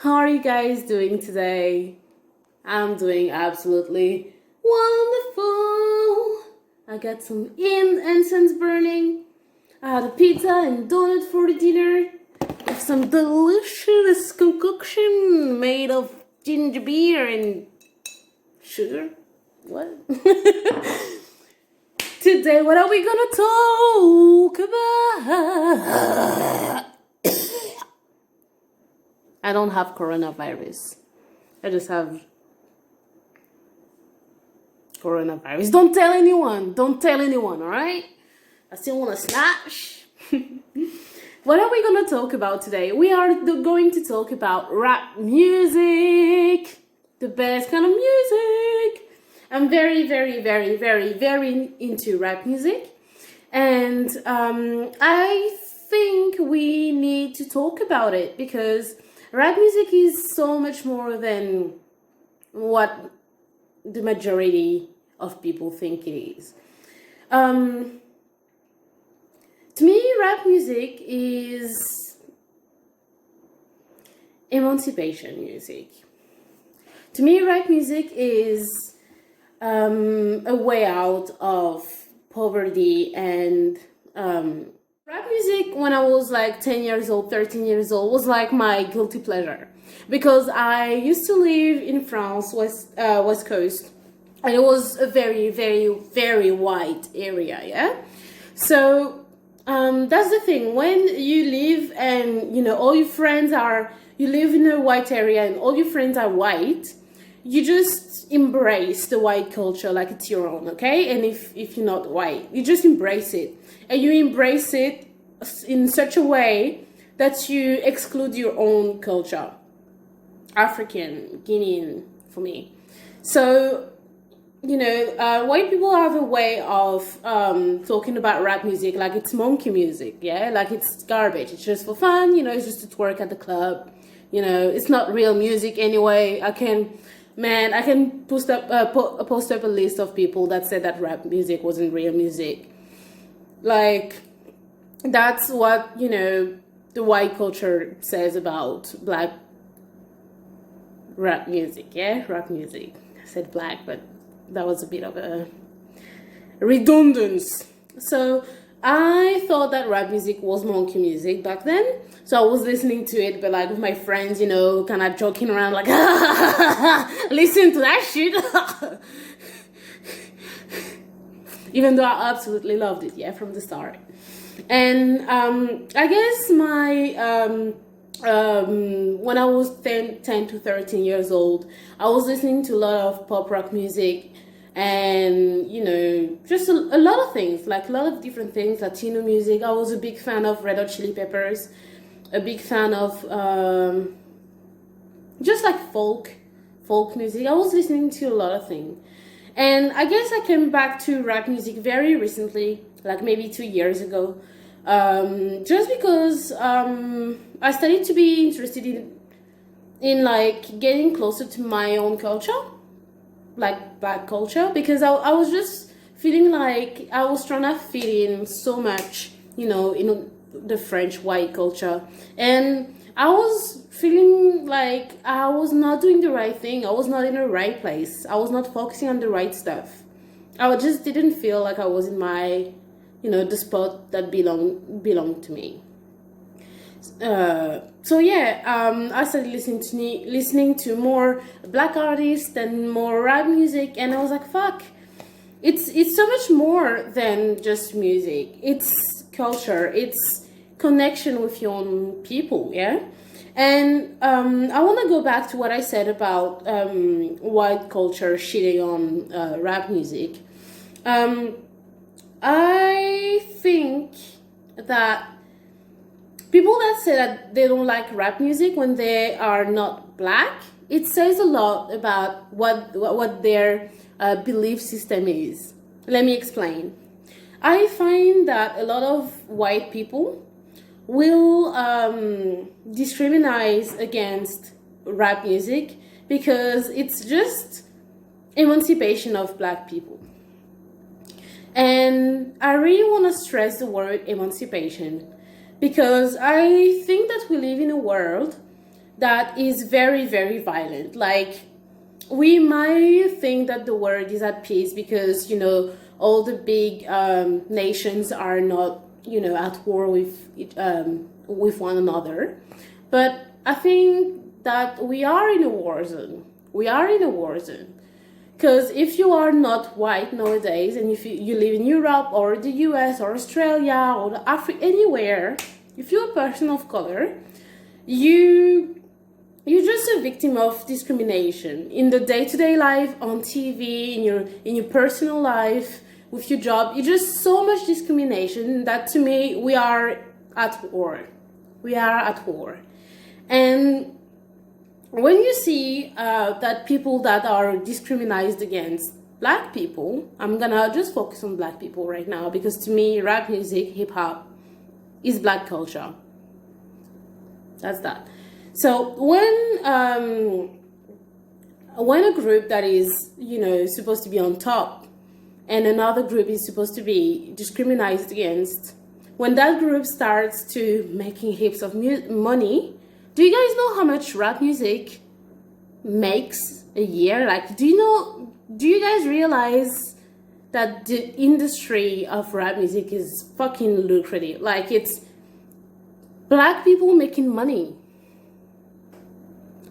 How are you guys doing today? I'm doing absolutely wonderful. I got some incense burning. I had a pizza and donut for the dinner with some delicious concoction made of ginger beer and sugar. What? Today, what are we gonna talk about? I don't have coronavirus. I just have coronavirus. Don't tell anyone. Don't tell anyone, alright? I still want to snatch. What are we going to talk about today? We are going to talk about rap music. The best kind of music. I'm very, very, very, very, very into rap music. And I think we need to talk about it because rap music is so much more than what the majority of people think it is. To me, rap music is emancipation music. To me, rap music is a way out of poverty and rap music when I was like 10 years old, 13 years old was like my guilty pleasure because I used to live in France, West Coast, and it was a very, very, very white area, yeah? So that's the thing, when you live and, you know, all your friends you live in a white area and all your friends are white, you just embrace the white culture like it's your own, okay? And if you're not white, you just embrace it. And you embrace it in such a way that you exclude your own culture. African, Guinean, for me. So, you know, white people have a way of talking about rap music like it's monkey music, yeah? Like it's garbage. It's just for fun, you know, it's just to twerk at the club. You know, it's not real music anyway. I can post up a list of people that said that rap music wasn't real music. Like, that's what, you know, the white culture says about black rap music, yeah? Rap music. I said black, but that was a bit of a redundance. So I thought that rap music was monkey music back then. So I was listening to it, but like with my friends, you know, kind of joking around like, listen to that shit. Even though I absolutely loved it, yeah, from the start. And I guess my when I was 10 to 13 years old, I was listening to a lot of pop rock music and, you know, just a lot of things, like a lot of different things, Latino music. I was a big fan of Red Hot Chili Peppers, a big fan of just like folk music. I was listening to a lot of things. And I guess I came back to rap music very recently, like maybe 2 years ago, just because I started to be interested in like getting closer to my own culture, like black culture, because I was just feeling like I was trying to fit in so much, you know, in the French white culture, and I was feeling like I was not doing the right thing. I was not in the right place. I was not focusing on the right stuff. I just didn't feel like I was in my, you know, the spot that belonged to me. So yeah, I started listening to more black artists and more rap music, and I was like, fuck, it's so much more than just music. It's culture. It's connection with your own people, yeah? And I want to go back to what I said about white culture shitting on rap music. I think that people that say that they don't like rap music when they are not black, it says a lot about what their belief system is. Let me explain. I find that a lot of white people will discriminate against rap music because it's just emancipation of black people. And I really want to stress the word emancipation because I think that we live in a world that is very, very violent. Like, we might think that the world is at peace because, you know, all the big nations are not, you know, at war with one another. But I think that we are in a war zone. We are in a war zone. Because if you are not white nowadays, and if you live in Europe or the US or Australia or Africa, anywhere, if you're a person of color, you're just a victim of discrimination in the day-to-day life, on TV, in your personal life, with your job. It's just so much discrimination that, to me, we are at war. We are at war. And when you see that people that are discriminated against black people, I'm gonna just focus on black people right now, because to me, rap music, hip-hop is black culture. That's that. So when a group that is, you know, supposed to be on top and another group is supposed to be discriminated against, when that group starts to making heaps of money, do you guys know how much rap music makes a year? Like, do you guys realize that the industry of rap music is fucking lucrative? Like, it's black people making money.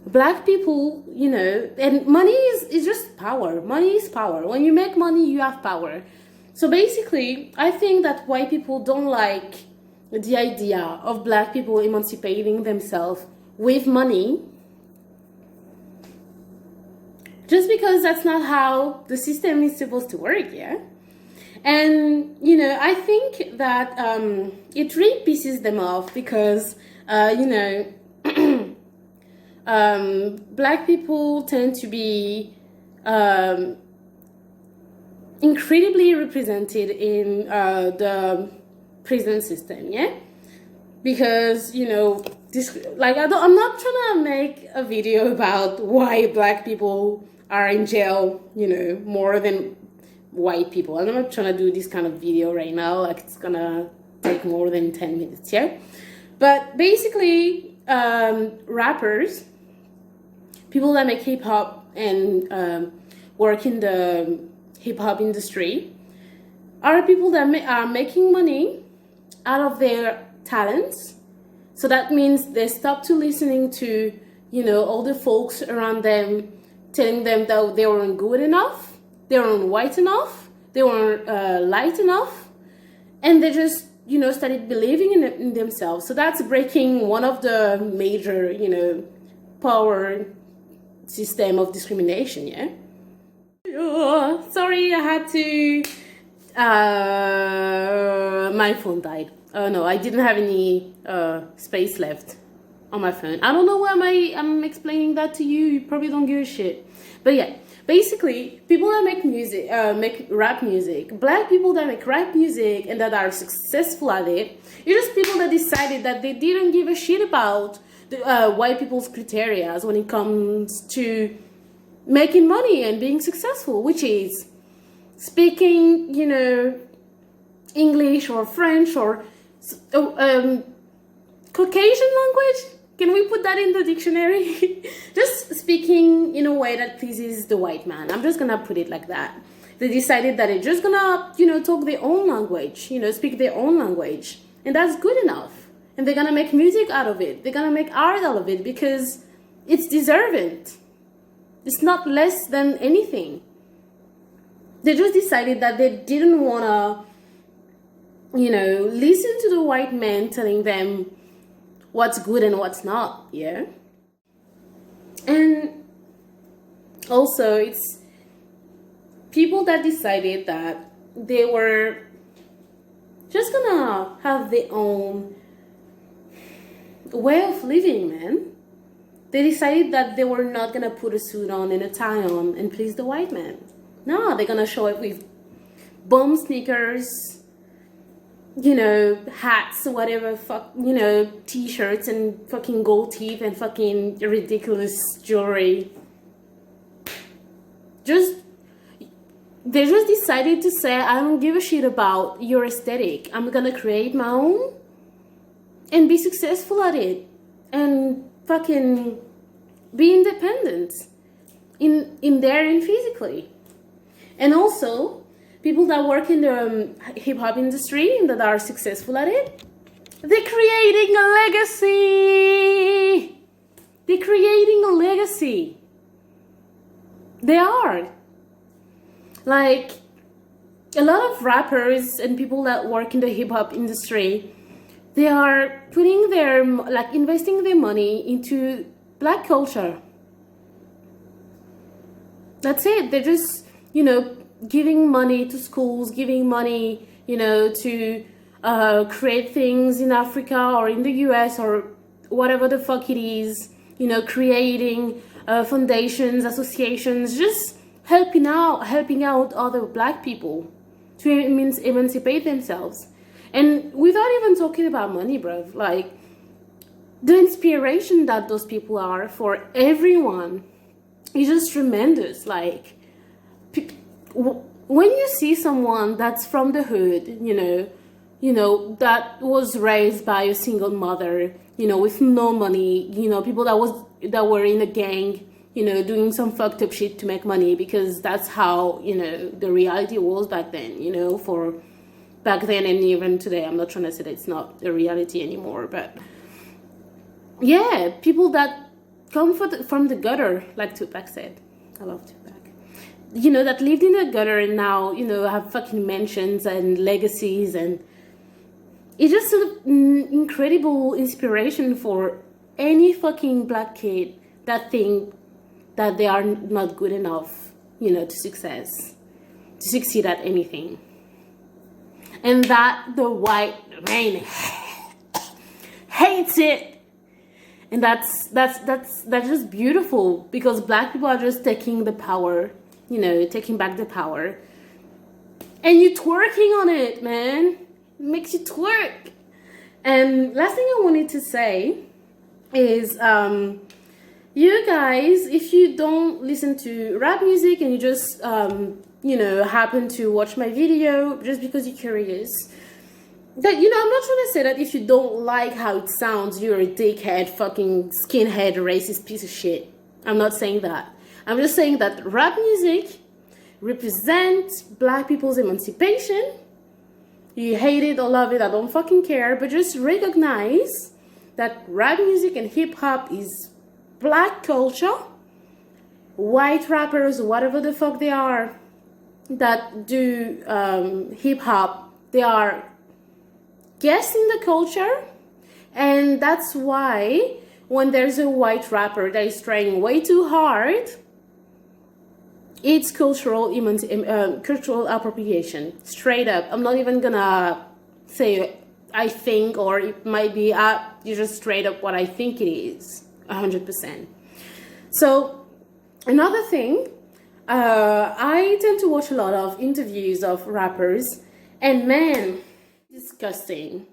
Black people, you know, and money is just power. Money is power. When you make money, you have power. So basically, I think that white people don't like the idea of black people emancipating themselves with money, just because that's not how the system is supposed to work, yeah? And, you know, I think that it really pisses them off because, you know, black people tend to be incredibly represented in the prison system, yeah? Because, you know, I'm not trying to make a video about why black people are in jail, you know, more than white people. I'm not trying to do this kind of video right now. Like, it's gonna take more than 10 minutes, yeah? But basically, rappers, people that make hip-hop and work in the hip-hop industry, are people that are making money out of their talents. So that means they stop to listening to, you know, all the folks around them telling them that they weren't good enough, they weren't white enough, they weren't light enough, and they just, you know, started believing in themselves. So that's breaking one of the major, you know, power system of discrimination, yeah? Oh, sorry, I had to... my phone died. Oh no, I didn't have any space left on my phone. I don't know why I'm explaining that to you. You probably don't give a shit. But yeah, basically, people that make music, make rap music, black people that make rap music and that are successful at it, it's just people that decided that they didn't give a shit about the white people's criteria when it comes to making money and being successful, which is speaking, you know, English or French or Caucasian language. Can we put that in the dictionary? Just speaking in a way that pleases the white man. I'm just gonna put it like that. They decided that they're just gonna, you know, talk their own language, you know, speak their own language. And that's good enough. And they're gonna make music out of it. They're gonna make art out of it because it's deserving. It's not less than anything. They just decided that they didn't wanna, you know, listen to the white man telling them what's good and what's not, yeah? And also, it's people that decided that they were just gonna have their own way of living, man. They decided that they were not gonna put a suit on and a tie on and please the white man. No, they're gonna show up with bum sneakers, you know, hats, whatever, you know, t-shirts and fucking gold teeth and fucking ridiculous jewelry. They just decided to say, I don't give a shit about your aesthetic. I'm gonna create my own and be successful at it and fucking be independent in there and physically. And also, people that work in the hip-hop industry and that are successful at it, they're creating a legacy. They're creating a legacy. They are. Like, a lot of rappers and people that work in the hip-hop industry, they are putting their, like, investing their money into Black culture. That's it. They're just, you know, giving money to schools, giving money, you know, to create things in Africa or in the US or whatever the fuck it is, you know, creating foundations, associations, just helping out other Black people to emancipate themselves. And without even talking about money, bruv, like, the inspiration that those people are for everyone is just tremendous. Like, when you see someone that's from the hood, you know, that was raised by a single mother, you know, with no money, you know, people that were in a gang, you know, doing some fucked up shit to make money, because that's how, you know, the reality was back then, you know, for back then and even today. I'm not trying to say that it's not a reality anymore, but yeah, people that come from the gutter, like Tupac said. I love Tupac. You know, that lived in the gutter and now, you know, have fucking mansions and legacies, and it's just an incredible inspiration for any fucking Black kid that think that they are not good enough, you know, to succeed at anything. And that the white man hates it. And that's just beautiful, because Black people are just taking the power, you know, taking back the power. And you twerking on it, man. It makes you twerk. And last thing I wanted to say is, you guys, if you don't listen to rap music and you just, you know, happen to watch my video just because you're curious, that, you know, I'm not trying to say that if you don't like how it sounds, you're a dickhead, fucking skinhead, racist piece of shit. I'm not saying that. I'm just saying that rap music represents Black people's emancipation. You hate it or love it, I don't fucking care, but just recognize that rap music and hip-hop is Black culture. White rappers, whatever the fuck they are, that do hip-hop, they are guests in the culture. And that's why when there's a white rapper that is trying way too hard, it's cultural appropriation, straight up. I'm not even gonna say I think, or it might be you just straight up what I think it is, 100%. So another thing, I tend to watch a lot of interviews of rappers, and man, disgusting,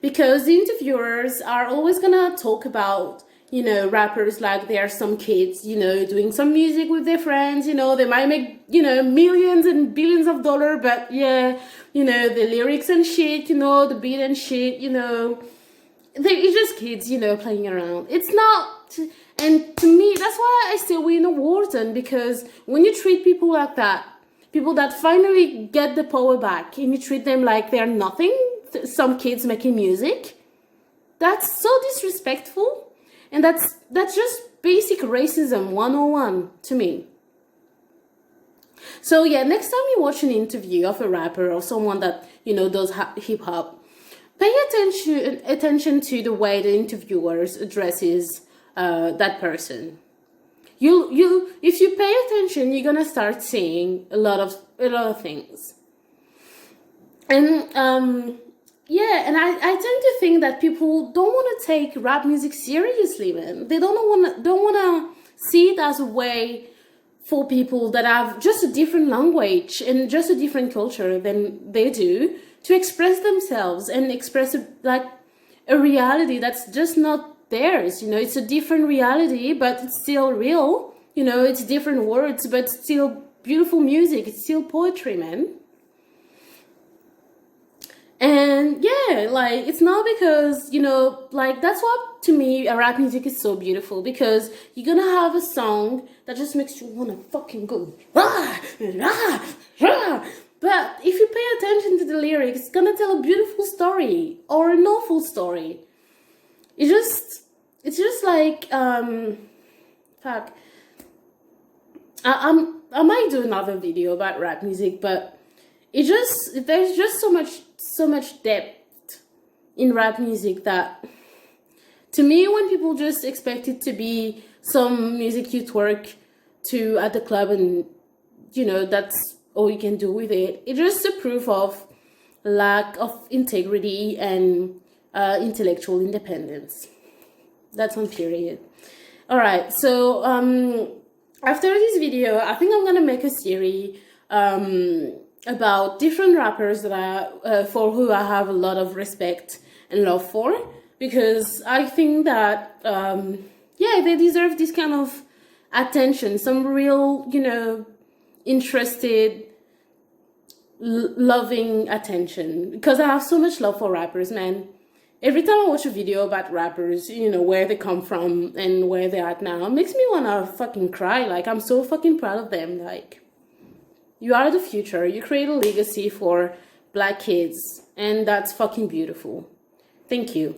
because the interviewers are always gonna talk about, you know, rappers like they are some kids, you know, doing some music with their friends, you know, they might make, you know, millions and billions of dollars, but yeah, you know, the lyrics and shit, you know, the beat and shit, you know, it's just kids, you know, playing around. It's not, and to me, that's why I stay away in a war zone, because when you treat people like that, people that finally get the power back, and you treat them like they're nothing, some kids making music, that's so disrespectful. And that's just basic racism 101 to me. So yeah, next time you watch an interview of a rapper or someone that, you know, does hip hop, pay attention to the way the interviewers addresses that person. If you pay attention, you're gonna start seeing a lot of things. And yeah, and I tend to think that people don't want to take rap music seriously, man. They don't wanna see it as a way for people that have just a different language and just a different culture than they do to express themselves and express a reality that's just not theirs. You know, it's a different reality, but it's still real. You know, it's different words, but still beautiful music. It's still poetry, man. And yeah, like, it's not because, you know, like, that's what, to me, a rap music is so beautiful, because you're gonna have a song that just makes you wanna fucking go, rah, rah, rah. But if you pay attention to the lyrics, it's gonna tell a beautiful story or an awful story. It's just like, fuck. I might do another video about rap music, but there's just so much depth in rap music that, to me, when people just expect it to be some music you twerk to at the club and, you know, that's all you can do with it, it's just a proof of lack of integrity and intellectual independence. That's on period. All right, so after this video, I think I'm gonna make a series about different rappers that for who I have a lot of respect and love for, because I think that yeah, they deserve this kind of attention, some real, you know, interested, loving attention, because I have so much love for rappers, man. Every time I watch a video about rappers, you know, where they come from and where they're at now, it makes me wanna fucking cry. Like, I'm so fucking proud of them. Like, you are the future. You create a legacy for Black kids, and that's fucking beautiful. Thank you.